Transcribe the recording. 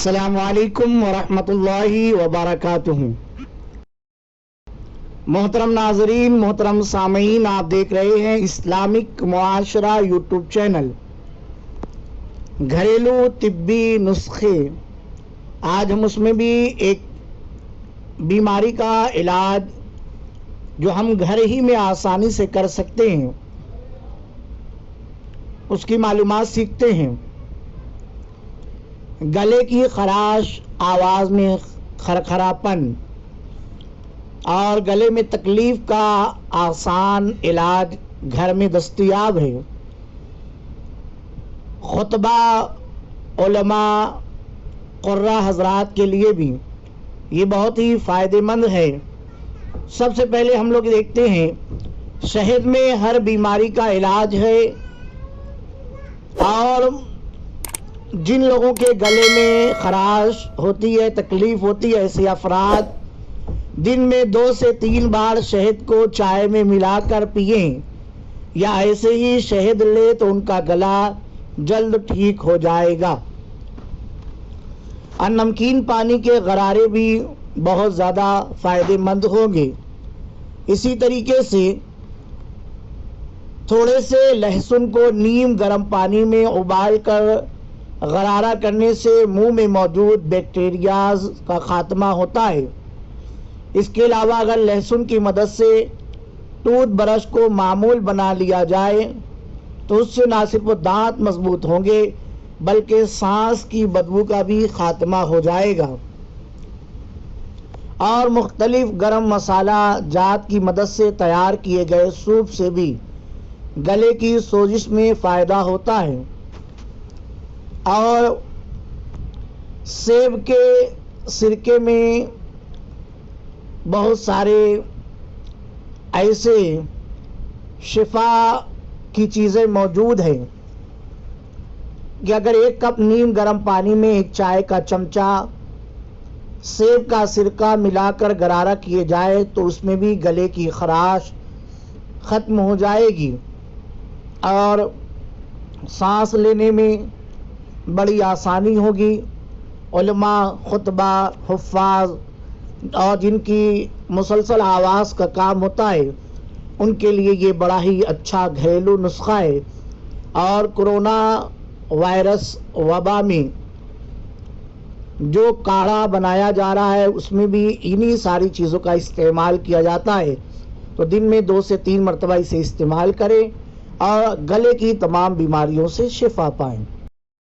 السلام علیکم ورحمۃ اللہ وبرکاتہ۔ محترم ناظرین، محترم سامعین، آپ دیکھ رہے ہیں اسلامک معاشرہ یوٹیوب چینل۔ گھریلو طبی نسخے، آج ہم اس میں بھی ایک بیماری کا علاج جو ہم گھر ہی میں آسانی سے کر سکتے ہیں اس کی معلومات سیکھتے ہیں۔ گلے کی خراش، آواز میں خرخراپن اور گلے میں تکلیف کا آسان علاج گھر میں دستیاب ہے۔ خطبہ، علماء، قرہ حضرات کے لیے بھی یہ بہت ہی فائدہ مند ہے۔ سب سے پہلے ہم لوگ دیکھتے ہیں شہد میں ہر بیماری کا علاج ہے، اور جن لوگوں کے گلے میں خراش ہوتی ہے، تکلیف ہوتی ہے، ایسے افراد دن میں 2 سے 3 بار شہد کو چائے میں ملا کر پئیں یا ایسے ہی شہد لے تو ان کا گلا جلد ٹھیک ہو جائے گا۔ اور نمکین پانی کے غرارے بھی بہت زیادہ فائدہ مند ہوں گے۔ اسی طریقے سے تھوڑے سے لہسن کو نیم گرم پانی میں ابال کر غرارہ کرنے سے منہ میں موجود بیکٹیریاز کا خاتمہ ہوتا ہے۔ اس کے علاوہ اگر لہسن کی مدد سے ٹوتھ برش کو معمول بنا لیا جائے تو اس سے نہ صرف دانت مضبوط ہوں گے بلکہ سانس کی بدبو کا بھی خاتمہ ہو جائے گا۔ اور مختلف گرم مسالہ جات کی مدد سے تیار کیے گئے سوپ سے بھی گلے کی سوزش میں فائدہ ہوتا ہے۔ اور سیب کے سرکے میں بہت سارے ایسے شفا کی چیزیں موجود ہیں کہ اگر 1 کپ نیم گرم پانی میں 1 چائے کا چمچہ سیب کا سرکہ ملا کر غرارہ کیے جائے تو اس میں بھی گلے کی خراش ختم ہو جائے گی اور سانس لینے میں بڑی آسانی ہوگی۔ علماء، خطبہ، حفاظ اور جن کی مسلسل آواز کا کام ہوتا ہے ان کے لیے یہ بڑا ہی اچھا گھریلو نسخہ ہے۔ اور کرونا وائرس وبا میں جو کاڑھا بنایا جا رہا ہے اس میں بھی انہی ساری چیزوں کا استعمال کیا جاتا ہے، تو دن میں 2 سے 3 مرتبہ اسے استعمال کریں اور گلے کی تمام بیماریوں سے شفا پائیں۔